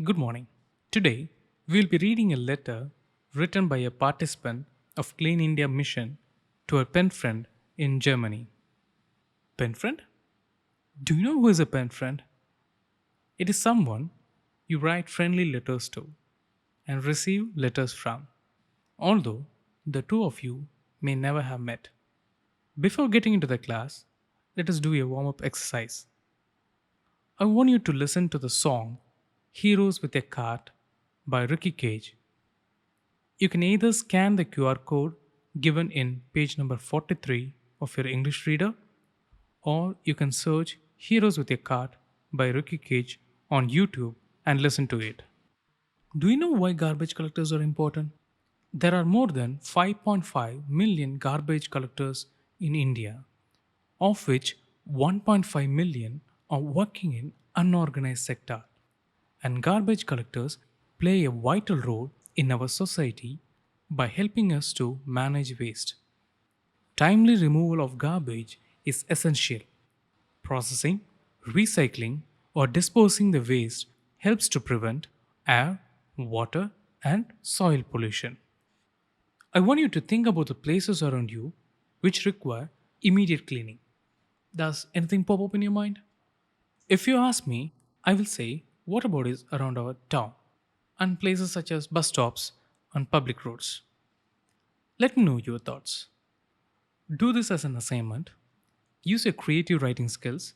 Good morning. Today, we will be reading a letter written by a participant of Clean India mission to a pen friend in Germany. Pen friend? Do you know who is a pen friend? It is someone you write friendly letters to and receive letters from, although the two of you may never have met. Before getting into the class, let us do a warm up exercise. I want you to listen to the song Heroes with a Cart by Ricky Cage. You can either scan the QR code given in page number 43 of your English reader, or you can search Heroes with a Cart by Ricky Cage on YouTube and listen to it. Do you know why garbage collectors are important? There are more than 5.5 million garbage collectors in India, of which 1.5 million are working in unorganized sector. And garbage collectors play a vital role in our society by helping us to manage waste. Timely removal of garbage is essential. Processing, recycling, or disposing the waste helps to prevent air, water, and soil pollution. I want you to think about the places around you which require immediate cleaning. Does anything pop up in your mind? If you ask me, I will say water bodies around our town and places such as bus stops and public roads. Let me know your thoughts. Do this as an assignment, use your creative writing skills,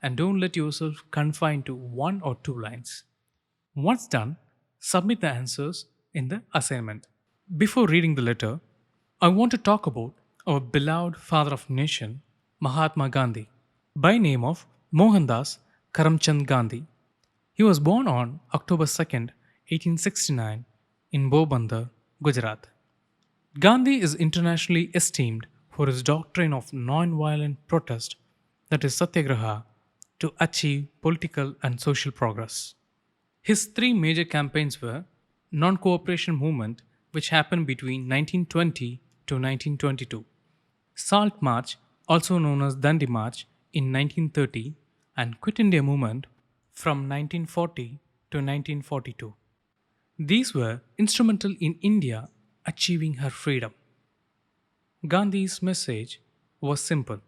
and don't let yourself confine to one or two lines. Once done, submit the answers in the assignment. Before reading the letter, I want to talk about our beloved father of nation, Mahatma Gandhi, by name of Mohandas Karamchand Gandhi. He was born on October 2nd, 1869 in Bobandar, Gujarat. Gandhi is internationally esteemed for his doctrine of non-violent protest, that is satyagraha, to achieve political and social progress. His three major campaigns were non-cooperation movement, which happened between 1920 to 1922, Salt March, also known as Dandi March, in 1930, and Quit India movement from 1940 to 1942. These were instrumental in India achieving her freedom. Gandhi's message was simple.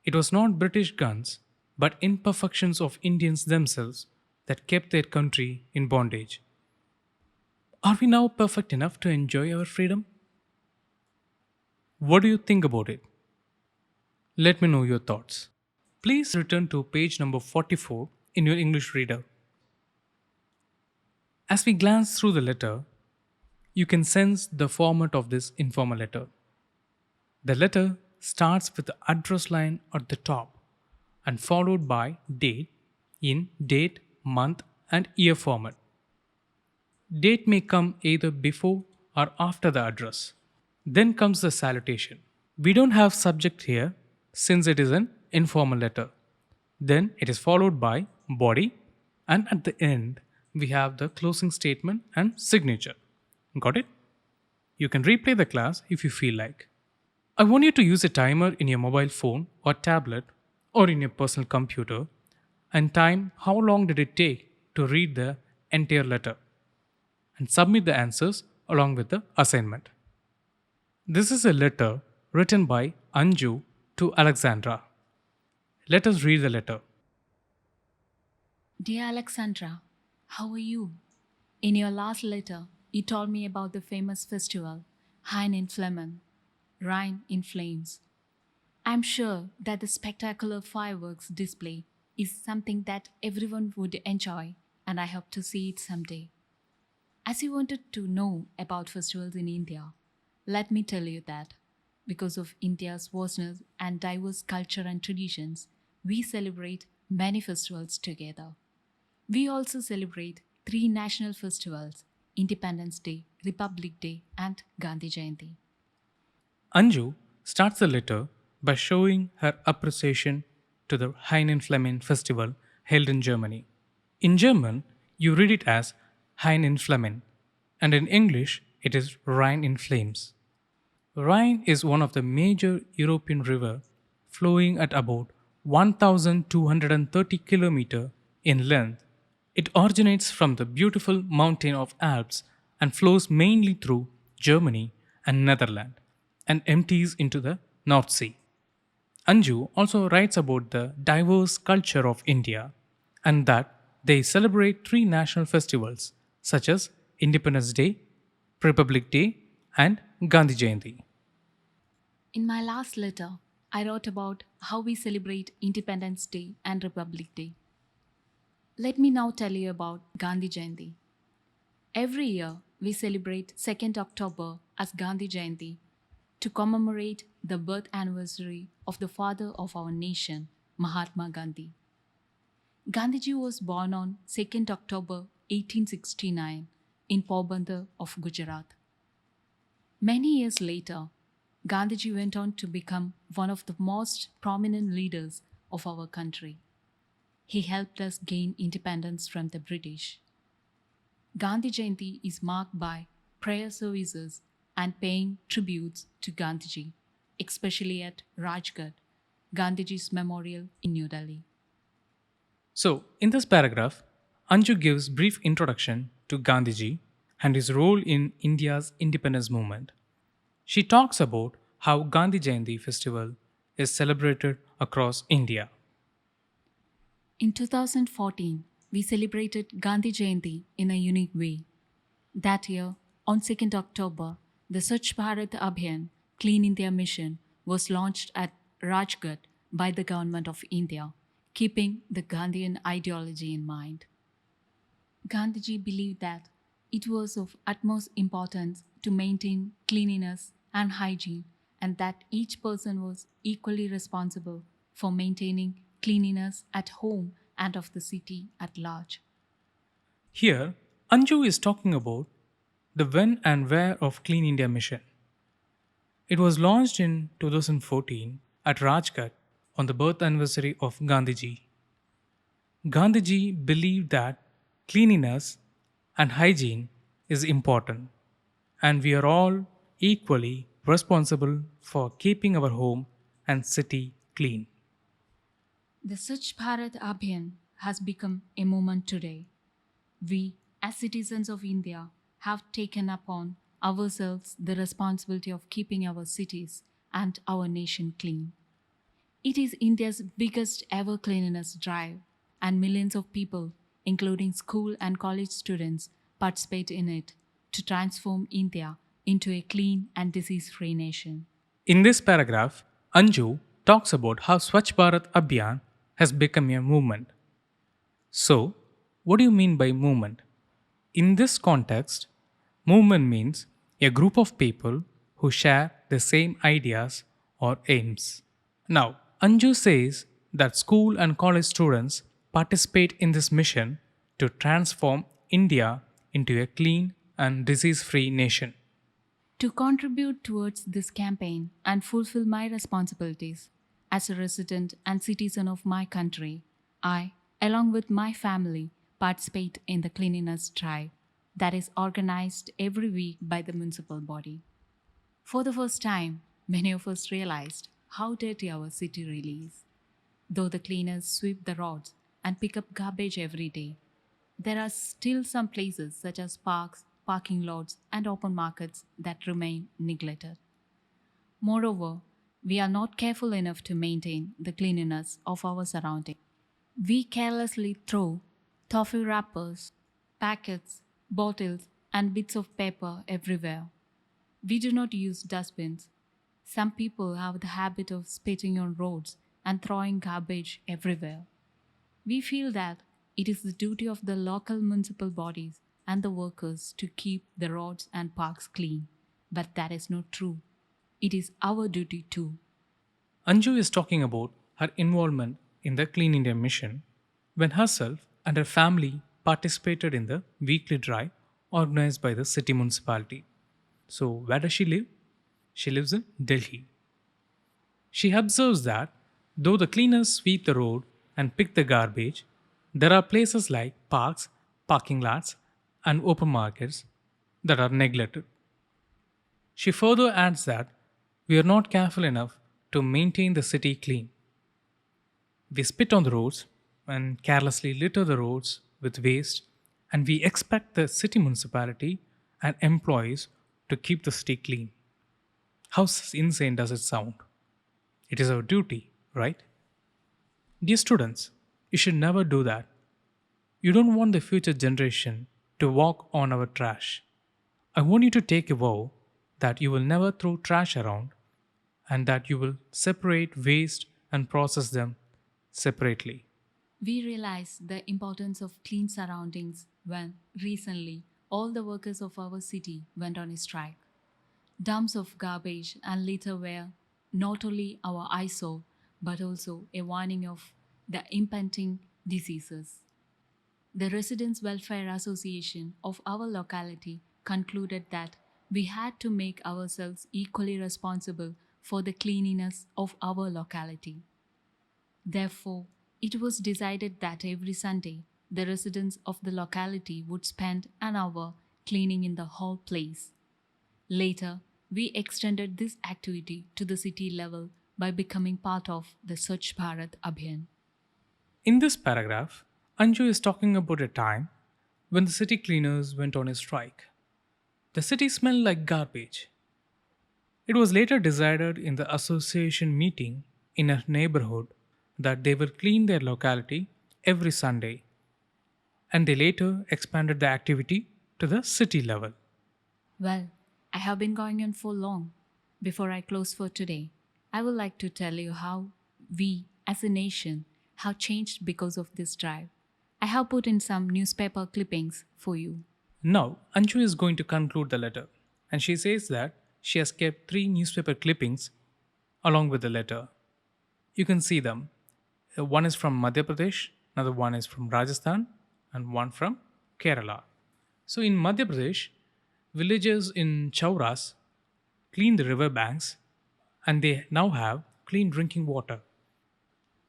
It was not British guns, but imperfections of Indians themselves that kept their country in bondage. Are we now perfect enough to enjoy our freedom? What do you think about it? Let me know your thoughts. Please return to page number 44 in your English reader. As we glance through the letter, you can sense the format of this informal letter. The letter starts with the address line at the top and followed by date in date, month, and year format. Date may come either before or after the address. Then comes the salutation. We don't have subject here since it is an informal letter. Then it is followed by body, and at the end we have the closing statement and signature. Got it? You can replay the class if you feel like. I want you to use a timer in your mobile phone or tablet or in your personal computer and time how long did it take to read the entire letter and submit the answers along with the assignment. This is a letter written by Anju to Alexandra. Let us read the letter. Dear Alexandra, how are you? In your last letter, you told me about the famous festival, Hein in Flammen, Rhine in Flames. I'm sure that the spectacular fireworks display is something that everyone would enjoy, and I hope to see it someday. As you wanted to know about festivals in India, let me tell you that because of India's vastness and diverse culture and traditions, we celebrate many festivals together. We also celebrate three national festivals: Independence Day, Republic Day, and Gandhi Jayanti. Anju starts the letter by showing her appreciation to the Heinen festival held in Germany. In German, you read it as Hein in Flammen, and in English, it is Rhine in Flames. Rhine is one of the major European river flowing at about 1230 km in length It originates from the beautiful mountain of Alps and flows mainly through Germany and Netherlands and empties into the North Sea. Anju also writes about the diverse culture of India and that they celebrate three national festivals such as Independence Day, Republic Day, and Gandhi Jayanti. In my last letter, I wrote about how we celebrate Independence Day and Republic Day. Let me now tell you about Gandhi Jayanti. Every year, we celebrate 2nd October as Gandhi Jayanti to commemorate the birth anniversary of the father of our nation, Mahatma Gandhi. Gandhiji was born on 2nd October 1869 in Porbandar of Gujarat. Many years later, Gandhiji went on to become one of the most prominent leaders of our country. He helped us gain independence from the British. Gandhi Jayanti is marked by prayer services and paying tributes to Gandhiji, especially at Rajghat, Gandhiji's memorial in New Delhi. So, in this paragraph, Anju gives brief introduction to Gandhiji and his role in India's independence movement. She talks about how Gandhi Jayanti festival is celebrated across India. In 2014, we celebrated Gandhi Jayanti in a unique way. That year, on 2nd October, the Swachh Bharat Abhiyan Clean India Mission was launched at Rajghat by the Government of India, keeping the Gandhian ideology in mind. Gandhiji believed that it was of utmost importance to maintain cleanliness and hygiene, and that each person was equally responsible for maintaining cleanliness at home and of the city at large. Here, Anju is talking about the when and where of Clean India mission. It was launched in 2014 at Rajghat on the birth anniversary of Gandhiji. Gandhiji believed that cleanliness and hygiene is important, and we are all equally responsible for keeping our home and city clean. The Swachh Bharat Abhiyan has become a movement today. We, as citizens of India, have taken upon ourselves the responsibility of keeping our cities and our nation clean. It is India's biggest ever cleanliness drive, and millions of people, including school and college students, participate in it to transform India into a clean and disease free nation. In this paragraph, Anju talks about how Swachh Bharat Abhiyan has become a movement. So, what do you mean by movement? In this context, movement means a group of people who share the same ideas or aims. Now, Anju says that school and college students participate in this mission to transform India into a clean and disease free nation. To contribute towards this campaign and fulfill my responsibilities as a resident and citizen of my country, I, along with my family, participate in the cleanliness drive that is organized every week by the municipal body. For the first time, many of us realized how dirty our city really is. Though the cleaners sweep the roads and pick up garbage every day, there are still some places such as parks, parking lots, and open markets that remain neglected. Moreover, we are not careful enough to maintain the cleanliness of our surroundings. We carelessly throw toffee wrappers, packets, bottles, and bits of paper everywhere. We do not use dustbins. Some people have the habit of spitting on roads and throwing garbage everywhere. We feel that it is the duty of the local municipal bodies and the workers to keep the roads and parks clean. But that is not true. It is our duty too. Anju is talking about her involvement in the Clean India mission when herself and her family participated in the weekly drive organized by the city municipality. So, where does she live? She lives in Delhi. She observes that though the cleaners sweep the road and pick the garbage, there are places like parks, parking lots, and open markets that are neglected. She further adds that we are not careful enough to maintain the city clean. We spit on the roads and carelessly litter the roads with waste, and we expect the city municipality and employees to keep the city clean. How insane does it sound? It is our duty, right? Dear students, you should never do that. You don't want the future generation to walk on our trash. I want you to take a vow that you will never throw trash around and that you will separate waste and process them separately. We realized the importance of clean surroundings when recently all the workers of our city went on a strike. Dumps of garbage and litter were not only our eyesore but also a warning of the impending diseases. The Residents' Welfare Association of our locality concluded that we had to make ourselves equally responsible for the cleanliness of our locality. Therefore, it was decided that every Sunday, the residents of the locality would spend an hour cleaning in the whole place. Later, we extended this activity to the city level by becoming part of the Swachh Bharat Abhiyan. In this paragraph, Anju is talking about a time when the city cleaners went on a strike. The city smelled like garbage. It was later decided in the association meeting in a neighborhood that they will clean their locality every Sunday, and they later expanded the activity to the city level. Well, I have been going on for long. Before I close for today, I would like to tell you how we, as a nation, have changed because of this drive. I have put in some newspaper clippings for you. Now, Anju is going to conclude the letter, and she says that she has kept three newspaper clippings along with the letter. You can see them. One is from Madhya Pradesh, another one is from Rajasthan, and one from Kerala. So, in Madhya Pradesh, villagers in Chauras clean the river banks and they now have clean drinking water.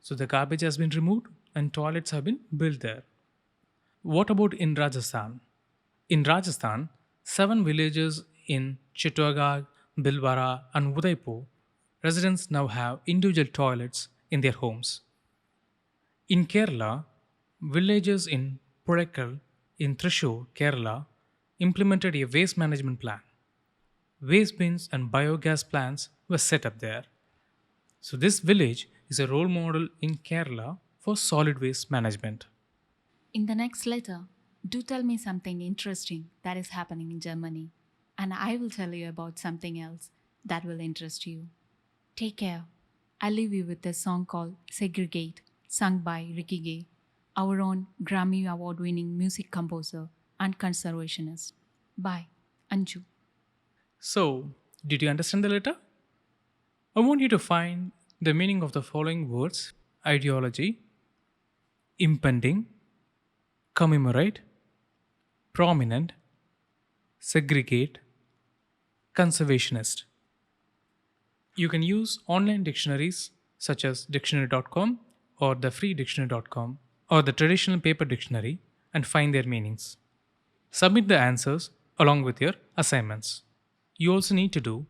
So, the garbage has been removed and toilets have been built there. What about in Rajasthan? In Rajasthan, seven villages in Chittorgarh, Bhilwara, and Udaipur, residents now have individual toilets in their homes. In Kerala, villages in Purakal, in Thrissur, Kerala, implemented a waste management plan. Waste bins and biogas plants were set up there. So, this village is a role model in Kerala for solid waste management. In the next letter, do tell me something interesting that is happening in Germany, and I will tell you about something else that will interest you. Take care. I leave you with a song called Segregate, sung by Ricky Gay, our own Grammy Award winning music composer and conservationist. Bye, Anju. So, did you understand the letter? I want you to find the meaning of the following words: ideology, impending, commemorate, prominent, segregate, conservationist. You can use online dictionaries such as dictionary.com or the freedictionary.com or the traditional paper dictionary and find their meanings. Submit the answers along with your assignments. You also need to do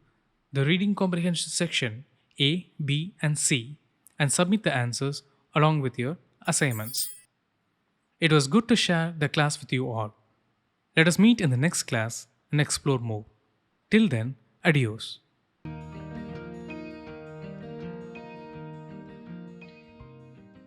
the reading comprehension section A, B, and C and submit the answers along with your assignments. It was good to share the class with you all. Let us meet in the next class and explore more. Till then, adios.